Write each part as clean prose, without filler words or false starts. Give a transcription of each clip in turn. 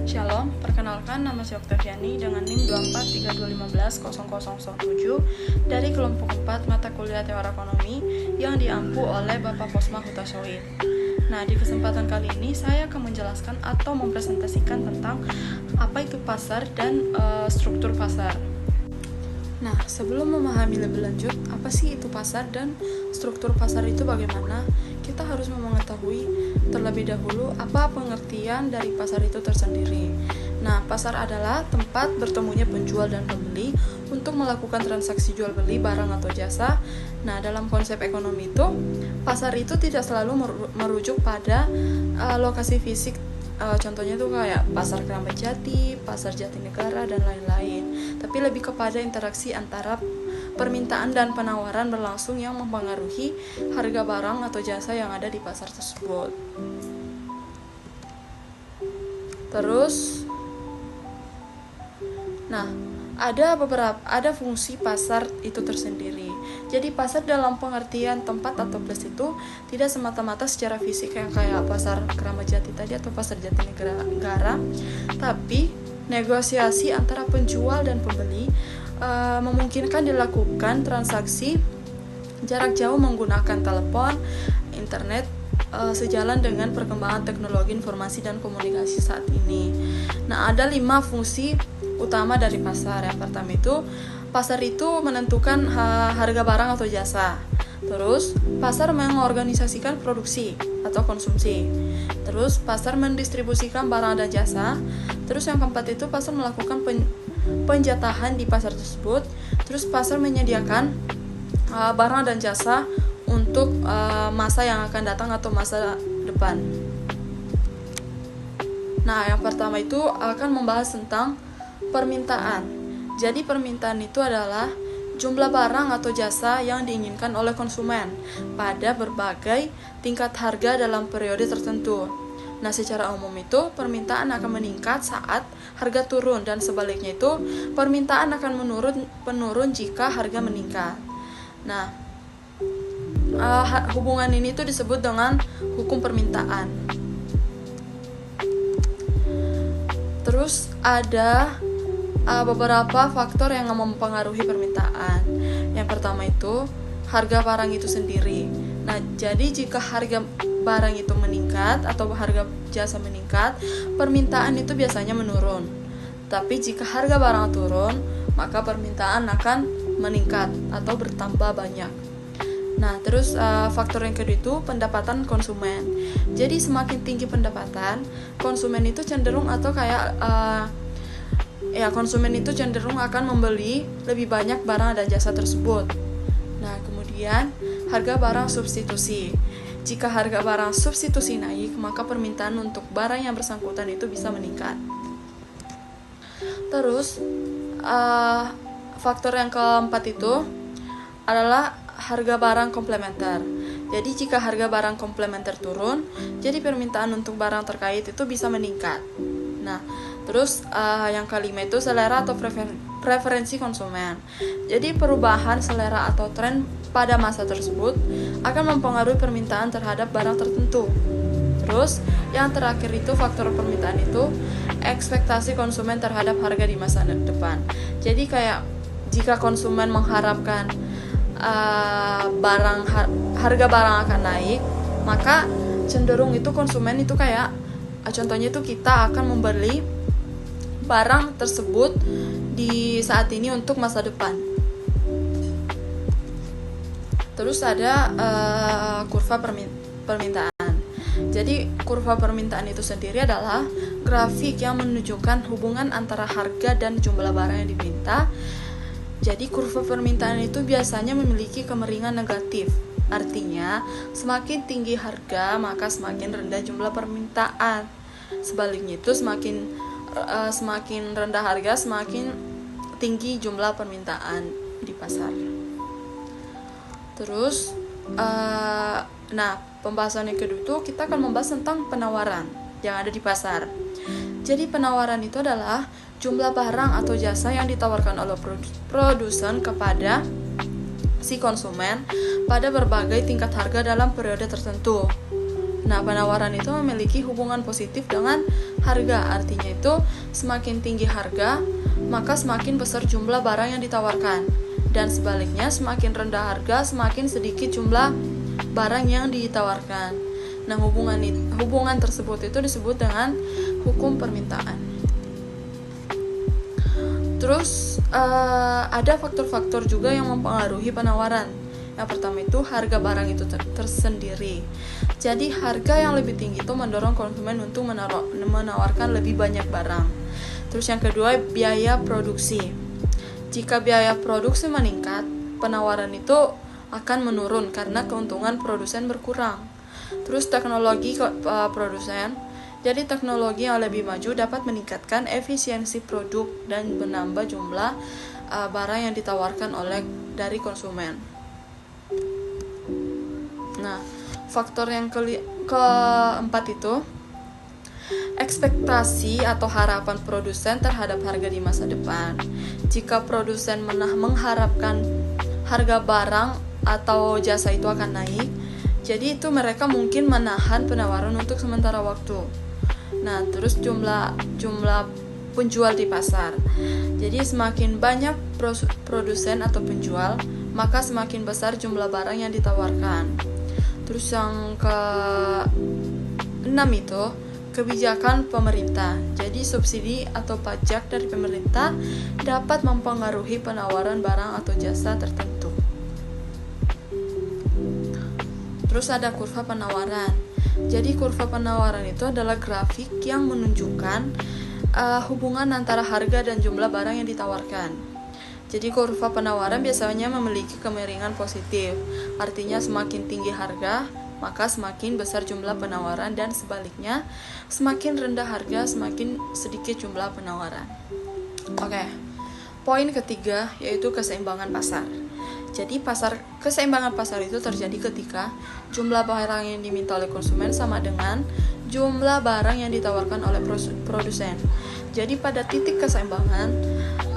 Shalom, perkenalkan nama saya Oktaviani dengan NIM 2432150007 dari kelompok 4 mata kuliah teori ekonomi yang diampu oleh Bapak Posma Hutasoid. Nah, di kesempatan kali ini saya akan menjelaskan atau mempresentasikan tentang apa itu pasar dan struktur pasar. Nah, sebelum memahami lebih lanjut apa sih itu pasar dan struktur pasar itu bagaimana, kita harus mengetahui terlebih dahulu apa pengertian dari pasar itu tersendiri. Nah, pasar adalah tempat bertemunya penjual dan pembeli untuk melakukan transaksi jual beli barang atau jasa. Nah, dalam konsep ekonomi itu, pasar itu tidak selalu merujuk pada lokasi fisik. Contohnya tuh kayak pasar Keramat Jati, pasar Jatinegara, dan lain-lain. Tapi lebih kepada interaksi antara permintaan dan penawaran berlangsung yang mempengaruhi harga barang atau jasa yang ada di pasar tersebut. Terus, ada fungsi pasar itu tersendiri. Jadi pasar dalam pengertian tempat atau place itu tidak semata-mata secara fisik yang kayak pasar Keramat Jati tadi atau pasar Jatinegara, tapi negosiasi antara penjual dan pembeli memungkinkan dilakukan transaksi jarak jauh menggunakan telepon, internet, sejalan dengan perkembangan teknologi informasi dan komunikasi saat ini. Nah, ada 5 fungsi utama dari pasar. Yang pertama itu, pasar itu menentukan harga barang atau jasa. Terus, pasar mengorganisasikan produksi atau konsumsi. Terus, pasar mendistribusikan barang dan jasa. Terus, yang keempat itu, pasar melakukan penjatahan di pasar tersebut. Terus, pasar menyediakan barang dan jasa untuk masa yang akan datang atau masa depan. Nah, yang pertama itu akan membahas tentang permintaan. Jadi permintaan itu adalah jumlah barang atau jasa yang diinginkan oleh konsumen pada berbagai tingkat harga dalam periode tertentu. Nah, secara umum itu permintaan akan meningkat saat harga turun, dan sebaliknya itu permintaan akan menurun jika harga meningkat. Nah, hubungan ini tuh disebut dengan hukum permintaan. Terus ada beberapa faktor yang mempengaruhi permintaan. Yang pertama itu harga barang itu sendiri. Nah, jadi jika harga barang itu meningkat atau harga jasa meningkat, permintaan itu biasanya menurun. Tapi jika harga barang turun, maka permintaan akan meningkat atau bertambah banyak. Nah, terus faktor yang kedua itu pendapatan konsumen. Jadi semakin tinggi pendapatan, konsumen itu cenderung atau kayak konsumen itu cenderung akan membeli lebih banyak barang dan jasa tersebut. Nah, kemudian harga barang substitusi. Jika harga barang substitusi naik, maka permintaan untuk barang yang bersangkutan itu bisa meningkat. Terus faktor yang keempat itu adalah harga barang komplementer. Jadi jika harga barang komplementer turun, jadi permintaan untuk barang terkait itu bisa meningkat. Nah, terus yang kelima itu selera atau preferensi konsumen. Jadi perubahan selera atau tren pada masa tersebut akan mempengaruhi permintaan terhadap barang tertentu. Terus yang terakhir itu faktor permintaan itu ekspektasi konsumen terhadap harga di masa depan. Jadi kayak jika konsumen mengharapkan harga barang akan naik, maka cenderung itu konsumen itu kayak contohnya itu kita akan membeli barang tersebut di saat ini untuk masa depan. Terus ada kurva permintaan. Jadi kurva permintaan itu sendiri adalah grafik yang menunjukkan hubungan antara harga dan jumlah barang yang diminta. Jadi kurva permintaan itu biasanya memiliki kemiringan negatif. Artinya, semakin tinggi harga, maka semakin rendah jumlah permintaan. Sebaliknya itu semakin rendah harga, semakin tinggi jumlah permintaan di pasar. Terus, pembahasan yang kedua itu kita akan membahas tentang penawaran yang ada di pasar. Jadi penawaran itu adalah jumlah barang atau jasa yang ditawarkan oleh produsen kepada si konsumen pada berbagai tingkat harga dalam periode tertentu. Nah, penawaran itu memiliki hubungan positif dengan harga. Artinya itu semakin tinggi harga, maka semakin besar jumlah barang yang ditawarkan. Dan sebaliknya, semakin rendah harga, semakin sedikit jumlah barang yang ditawarkan. Nah, hubungan tersebut itu disebut dengan hukum permintaan. Terus ada faktor-faktor juga yang mempengaruhi penawaran. Yang pertama itu harga barang itu tersendiri. Jadi harga yang lebih tinggi itu mendorong konsumen untuk menawarkan lebih banyak barang. Terus yang kedua, biaya produksi. Jika biaya produksi meningkat, penawaran itu akan menurun karena keuntungan produsen berkurang. Terus teknologi produsen. Jadi teknologi yang lebih maju dapat meningkatkan efisiensi produk dan menambah jumlah barang yang ditawarkan dari konsumen. Nah, faktor yang keempat itu ekspektasi atau harapan produsen terhadap harga di masa depan. Jika produsen mengharapkan harga barang atau jasa itu akan naik, jadi itu mereka mungkin menahan penawaran untuk sementara waktu. Nah, terus jumlah penjual di pasar. Jadi semakin banyak produsen atau penjual, maka semakin besar jumlah barang yang ditawarkan. Terus yang ke-6 itu kebijakan pemerintah. Jadi subsidi atau pajak dari pemerintah dapat mempengaruhi penawaran barang atau jasa tertentu. Terus ada kurva penawaran. Jadi kurva penawaran itu adalah grafik yang menunjukkan hubungan antara harga dan jumlah barang yang ditawarkan. Jadi kurva penawaran biasanya memiliki kemiringan positif. Artinya semakin tinggi harga, maka semakin besar jumlah penawaran, dan sebaliknya, semakin rendah harga, semakin sedikit jumlah penawaran. Oke. Poin ketiga yaitu keseimbangan pasar. Jadi keseimbangan pasar itu terjadi ketika jumlah barang yang diminta oleh konsumen sama dengan jumlah barang yang ditawarkan oleh produsen. Jadi pada titik keseimbangan,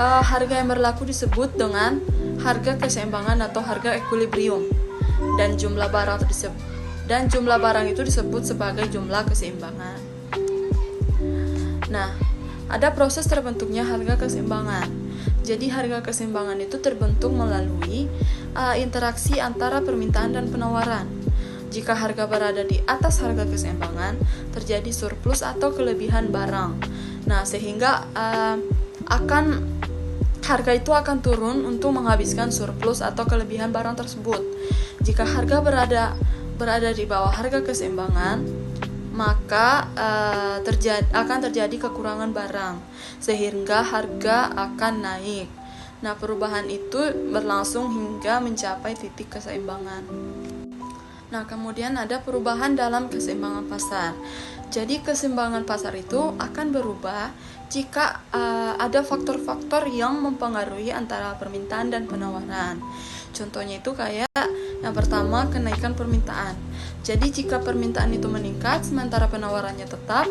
harga yang berlaku disebut dengan harga keseimbangan atau harga equilibrium, dan jumlah barang itu disebut sebagai jumlah keseimbangan. Nah, ada proses terbentuknya harga keseimbangan. Jadi harga keseimbangan itu terbentuk melalui interaksi antara permintaan dan penawaran. Jika harga berada di atas harga keseimbangan, terjadi surplus atau kelebihan barang. Nah, sehingga harga itu akan turun untuk menghabiskan surplus atau kelebihan barang tersebut. Jika harga berada di bawah harga keseimbangan, maka akan terjadi kekurangan barang, sehingga harga akan naik. Nah, perubahan itu berlangsung hingga mencapai titik keseimbangan. Nah, kemudian ada perubahan dalam keseimbangan pasar. Jadi keseimbangan pasar itu akan berubah jika ada faktor-faktor yang mempengaruhi antara permintaan dan penawaran. Contohnya itu kayak yang pertama, kenaikan permintaan. Jadi jika permintaan itu meningkat sementara penawarannya tetap,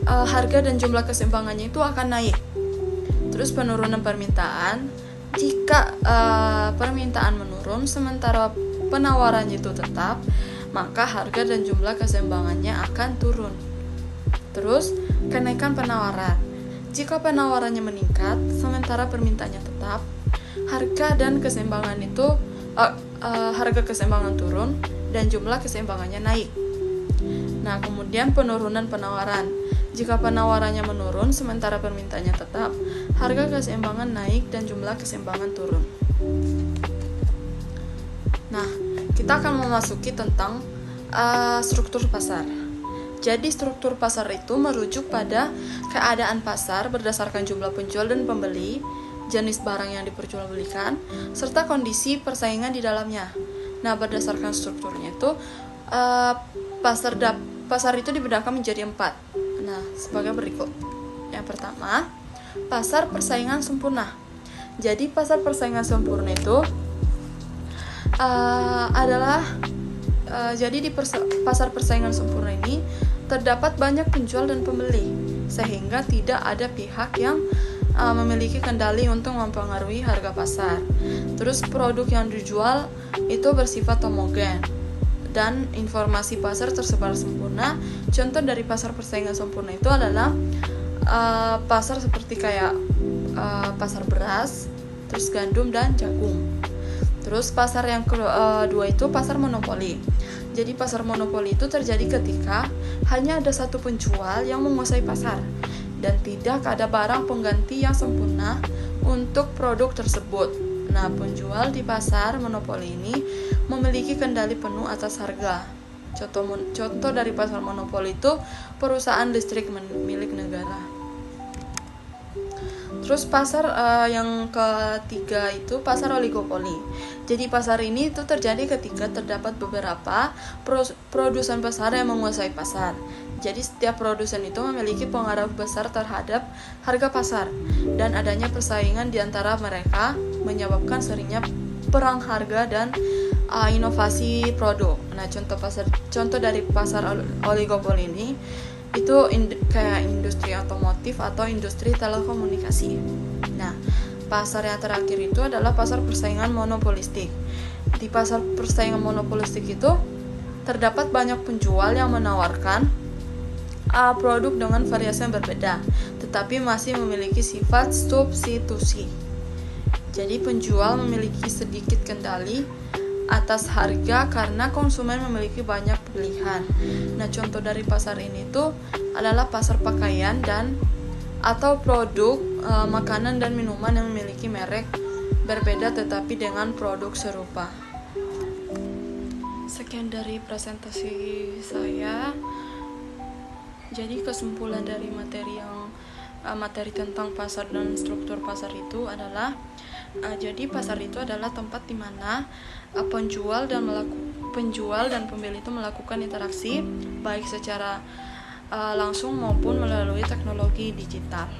harga dan jumlah keseimbangannya itu akan naik. Terus penurunan permintaan, jika permintaan menurun sementara penawarannya itu tetap, maka harga dan jumlah keseimbangannya akan turun. Terus kenaikan penawaran. Jika penawarannya meningkat sementara permintaannya tetap, harga dan keseimbangan itu harga keseimbangan turun dan jumlah keseimbangannya naik. Nah, kemudian penurunan penawaran. Jika penawarannya menurun sementara permintaannya tetap, harga keseimbangan naik dan jumlah keseimbangan turun. Nah, kita akan memasuki tentang struktur pasar. Jadi struktur pasar itu merujuk pada keadaan pasar berdasarkan jumlah penjual dan pembeli, jenis barang yang diperjualbelikan, serta kondisi persaingan di dalamnya. Nah, berdasarkan strukturnya itu pasar itu dibedakan menjadi 4. Nah, sebagai berikut. Yang pertama, pasar persaingan sempurna. Jadi pasar persaingan sempurna itu jadi di pasar persaingan sempurna ini terdapat banyak penjual dan pembeli, sehingga tidak ada pihak yang memiliki kendali untuk mempengaruhi harga pasar. Terus produk yang dijual itu bersifat homogen. dan informasi pasar tersebar sempurna. Contoh dari pasar persaingan sempurna itu adalah pasar seperti kayak pasar beras, terus gandum dan jagung. Terus pasar yang kedua itu pasar monopoli. Jadi pasar monopoli itu terjadi ketika hanya ada satu penjual yang menguasai pasar dan tidak ada barang pengganti yang sempurna untuk produk tersebut. Nah, penjual di pasar monopoli ini memiliki kendali penuh atas harga. Contoh dari pasar monopoli itu perusahaan listrik milik negara. Terus pasar yang ketiga itu pasar oligopoli. Jadi pasar ini itu terjadi ketika terdapat beberapa produsen pasar yang menguasai pasar. Jadi setiap produsen itu memiliki pengaruh besar terhadap harga pasar dan adanya persaingan di antara mereka menyebabkan seringnya perang harga dan inovasi produk. Nah, contoh dari pasar oligopoli ini itu kayak industri otomotif atau industri telekomunikasi. Nah, pasar yang terakhir itu adalah pasar persaingan monopolistik. Di pasar persaingan monopolistik itu terdapat banyak penjual yang menawarkan produk dengan variasi yang berbeda, tetapi masih memiliki sifat substitusi. Jadi penjual memiliki sedikit kendali atas harga karena konsumen memiliki banyak pilihan. Nah, contoh dari pasar ini tuh adalah pasar pakaian dan atau produk makanan dan minuman yang memiliki merek berbeda tetapi dengan produk serupa. Sekian dari presentasi saya. Jadi kesimpulan dari materi tentang pasar dan struktur pasar itu adalah jadi pasar itu adalah tempat di mana penjual dan pembeli itu melakukan interaksi baik secara langsung maupun melalui teknologi digital.